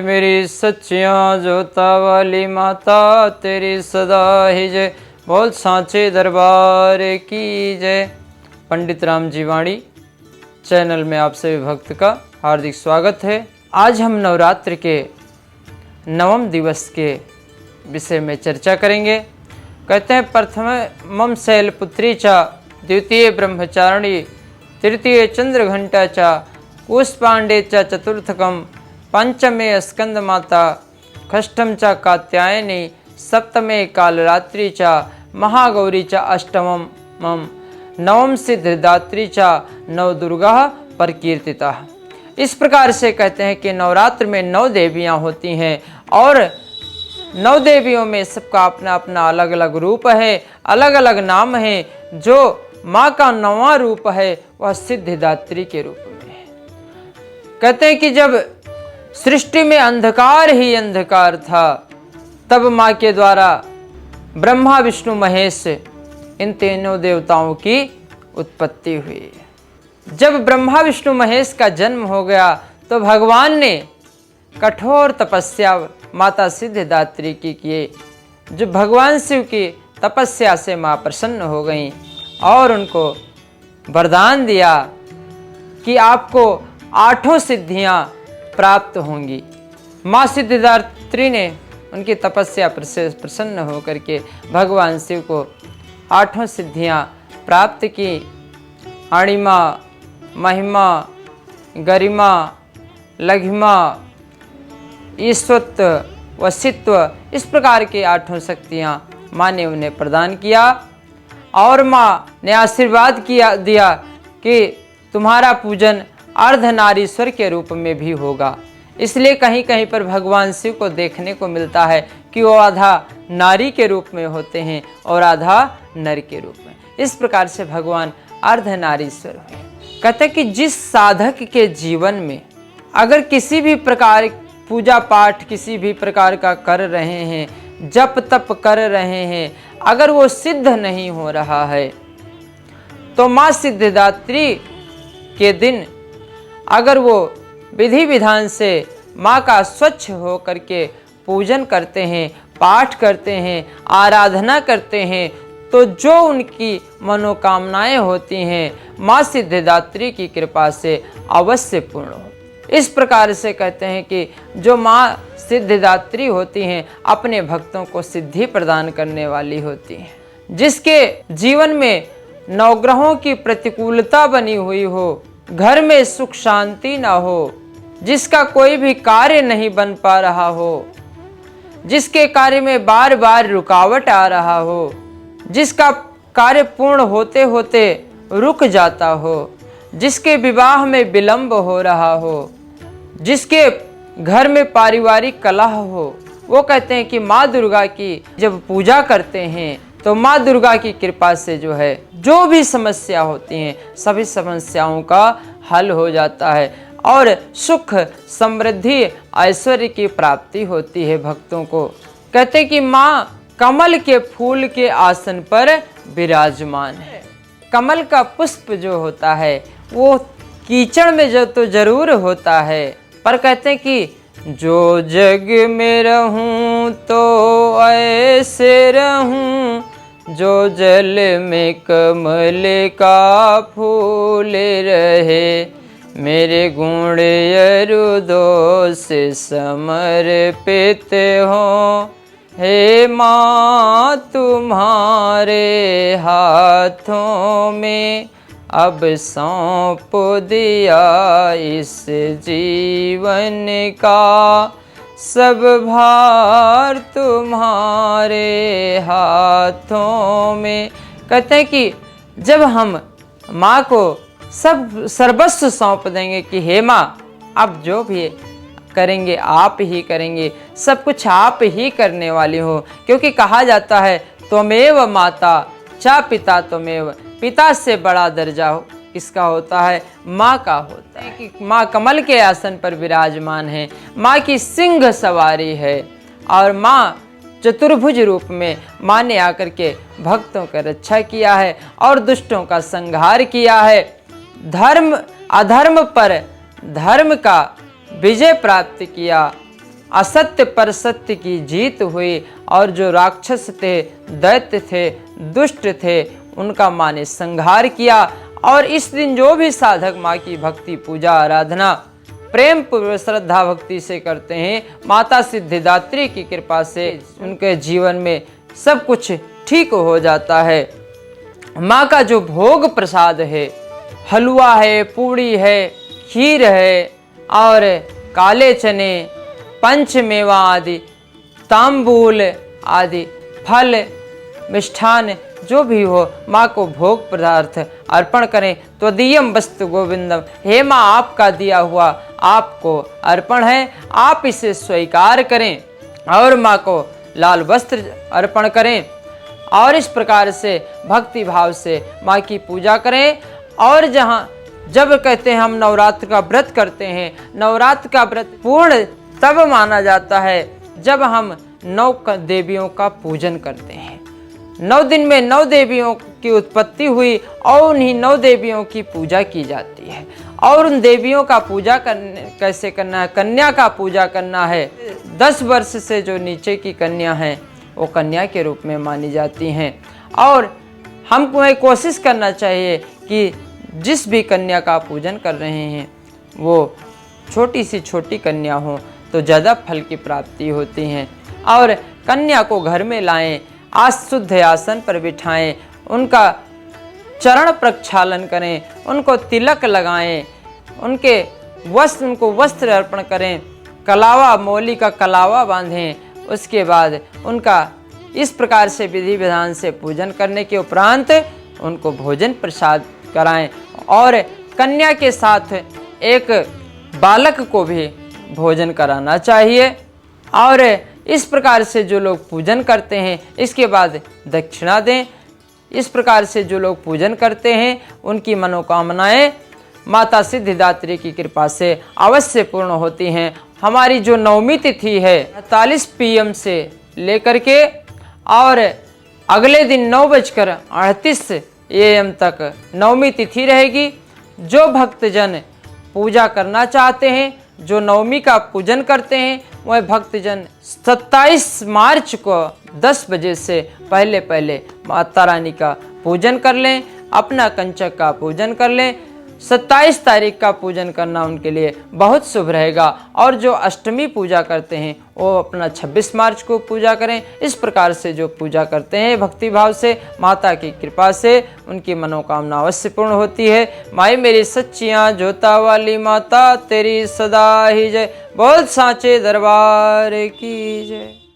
मेरी सच्चियाँ जोता वाली माता तेरी सदा ही जय। बोल सांचे दरबार की जय। पंडित राम जी वाणी चैनल में आप सभी भक्त का हार्दिक स्वागत है। आज हम नवरात्र के नवम दिवस के विषय में चर्चा करेंगे। कहते हैं प्रथमम शैलपुत्री चा, द्वितीय ब्रह्मचारिणी, तृतीय चंद्रघंटा चा, कुशपांडे चा चतुर्थकम, पंचमे स्कंद माता, षष्ठम च कात्यायनी, सप्तमे कालरात्रि च, महागौरी च अष्टमम, नवम सिद्धिदात्री च, नव दुर्गा प्रकीर्तिता। इस प्रकार से कहते हैं कि नवरात्र में 9 देवियां होती हैं और 9 देवियों में सबका अपना अपना अलग अलग रूप है, अलग अलग नाम है। जो माँ का 9वां रूप है वह सिद्धिदात्री के रूप में है। कहते हैं कि जब सृष्टि में अंधकार ही अंधकार था, तब माँ के द्वारा ब्रह्मा विष्णु महेश इन तीनों देवताओं की उत्पत्ति हुई। जब ब्रह्मा विष्णु महेश का जन्म हो गया तो भगवान ने कठोर तपस्या माता सिद्धिदात्री की किए। जो भगवान शिव की तपस्या से माँ प्रसन्न हो गईं और उनको वरदान दिया कि आपको 8 सिद्धियां प्राप्त होंगी। माँ सिद्धिदात्री ने उनकी तपस्या से प्रसन्न होकर के भगवान शिव को 8 सिद्धियां प्राप्त की। अणिमा, महिमा, गरिमा, लघिमा, ईश्वत्व, वशित्व, इस प्रकार की 8 शक्तियां माँ ने उन्हें प्रदान किया। और माँ ने आशीर्वाद दिया कि तुम्हारा पूजन अर्धनारीश्वर के रूप में भी होगा। इसलिए कहीं कहीं पर भगवान शिव को देखने को मिलता है कि वो आधा नारी के रूप में होते हैं और आधा नर के रूप में। इस प्रकार से भगवान अर्धनारीश्वर हुए। कहते हैं कि जिस साधक के जीवन में अगर किसी भी प्रकार पूजा पाठ किसी भी प्रकार का कर रहे हैं, जप तप कर रहे हैं, अगर वो सिद्ध नहीं हो रहा है तो माँ सिद्धिदात्री के दिन अगर वो विधि विधान से माँ का स्वच्छ हो करके पूजन करते हैं, पाठ करते हैं, आराधना करते हैं, तो जो उनकी मनोकामनाएं होती हैं माँ सिद्धिदात्री की कृपा से अवश्य पूर्ण हो। इस प्रकार से कहते हैं कि जो माँ सिद्धिदात्री होती हैं अपने भक्तों को सिद्धि प्रदान करने वाली होती हैं। जिसके जीवन में नवग्रहों की प्रतिकूलता बनी हुई हो, घर में सुख शांति ना हो, जिसका कोई भी कार्य नहीं बन पा रहा हो, जिसके कार्य में बार बार रुकावट आ रहा हो, जिसका कार्य पूर्ण होते होते रुक जाता हो, जिसके विवाह में विलंब हो रहा हो, जिसके घर में पारिवारिक कलह हो, वो कहते हैं कि माँ दुर्गा की जब पूजा करते हैं तो माँ दुर्गा की कृपा से जो है जो भी समस्या होती हैं सभी समस्याओं का हल हो जाता है और सुख समृद्धि ऐश्वर्य की प्राप्ति होती है भक्तों को। कहते हैं कि माँ कमल के फूल के आसन पर विराजमान है। कमल का पुष्प जो होता है वो कीचड़ में जो तो जरूर होता है, पर कहते हैं कि जो जग में रहूं तो ऐसे रहूं, जो जल में कमल का फूल रहे, मेरे गुण यरुदो से समर्पित हो। हे माँ तुम्हारे हाथों में अब सौंप दिया इस जीवन का, सब भार तुम्हारे हाथों में। कहते हैं कि जब हम माँ को सब सर्वस्व सौंप देंगे कि हे माँ अब जो भी करेंगे आप ही करेंगे, सब कुछ आप ही करने वाली हो। क्योंकि कहा जाता है त्वमेव माता चा पिता त्वमेव, पिता से बड़ा दर्जा किसका होता है? माँ का होता है। कि माँ कमल के आसन पर विराजमान है, माँ की सिंह सवारी है और माँ चतुर्भुज रूप में माँ ने आकर के भक्तों का रक्षा किया है और दुष्टों का संहार किया है। धर्म अधर्म पर धर्म का विजय प्राप्त किया असत्य पर सत्य की जीत हुई और जो राक्षस थे, दैत्य थे, दुष्ट थे, उनका माँ ने संहार किया। और इस दिन जो भी साधक माँ की भक्ति पूजा आराधना प्रेम पूर्वक श्रद्धा भक्ति से करते हैं, माता सिद्धिदात्री की कृपा से उनके जीवन में सब कुछ ठीक हो जाता है। माँ का जो भोग प्रसाद है, हलवा है, पूड़ी है, खीर है और काले चने, पंचमेवा आदि, तांबूल आदि, फल, मिष्ठान जो भी हो, माँ को भोग पदार्थ अर्पण करें। त्वदीयम वस्तु गोविंदम, हे माँ आपका दिया हुआ आपको अर्पण है, आप इसे स्वीकार करें और माँ को लाल वस्त्र अर्पण करें और इस प्रकार से भक्ति भाव से माँ की पूजा करें। और जब कहते हैं हम नवरात्र का व्रत करते हैं, नवरात्र का व्रत पूर्ण तब माना जाता है जब हम 9 देवियों का पूजन करते हैं। 9 दिन में 9 देवियों की उत्पत्ति हुई और उन्हीं 9 देवियों की पूजा की जाती है। और उन देवियों का पूजा कैसे करना है? कन्या का पूजा करना है। 10 वर्ष से जो नीचे की कन्या हैं वो कन्या के रूप में मानी जाती हैं। और हमको कोशिश करना चाहिए कि जिस भी कन्या का पूजन कर रहे हैं वो छोटी सी छोटी कन्या हो तो ज़्यादा फल की प्राप्ति होती है। और कन्या को घर में लाएं, शुद्ध आसन पर बिठाएं, उनका चरण प्रक्षालन करें, उनको तिलक लगाएं, उनको वस्त्र अर्पण करें, कलावा मौली का कलावा बांधें। उसके बाद उनका इस प्रकार से विधि विधान से पूजन करने के उपरांत उनको भोजन प्रसाद कराएं। और कन्या के साथ एक बालक को भी भोजन कराना चाहिए। और इस प्रकार से जो लोग पूजन करते हैं इसके बाद दक्षिणा दें। इस प्रकार से जो लोग पूजन करते हैं उनकी मनोकामनाएं माता सिद्धिदात्री की कृपा से अवश्य पूर्ण होती हैं। हमारी जो नवमी तिथि है 48 PM से लेकर के और अगले दिन 9:38 AM तक नवमी तिथि रहेगी। जो भक्तजन पूजा करना चाहते हैं, जो नवमी का पूजन करते हैं, वह भक्तजन 27 मार्च को 10 बजे से पहले माता रानी का पूजन कर लें, अपना कंचक का पूजन कर लें। 27 तारीख का पूजन करना उनके लिए बहुत शुभ रहेगा। और जो अष्टमी पूजा करते हैं वो अपना 26 मार्च को पूजा करें। इस प्रकार से जो पूजा करते हैं भक्ति भाव से, माता की कृपा से उनकी मनोकामना अवश्य पूर्ण होती है। माई मेरी सच्चियाँ जोता वाली माता तेरी सदा ही जय। बहुत सांचे दरबार की जय।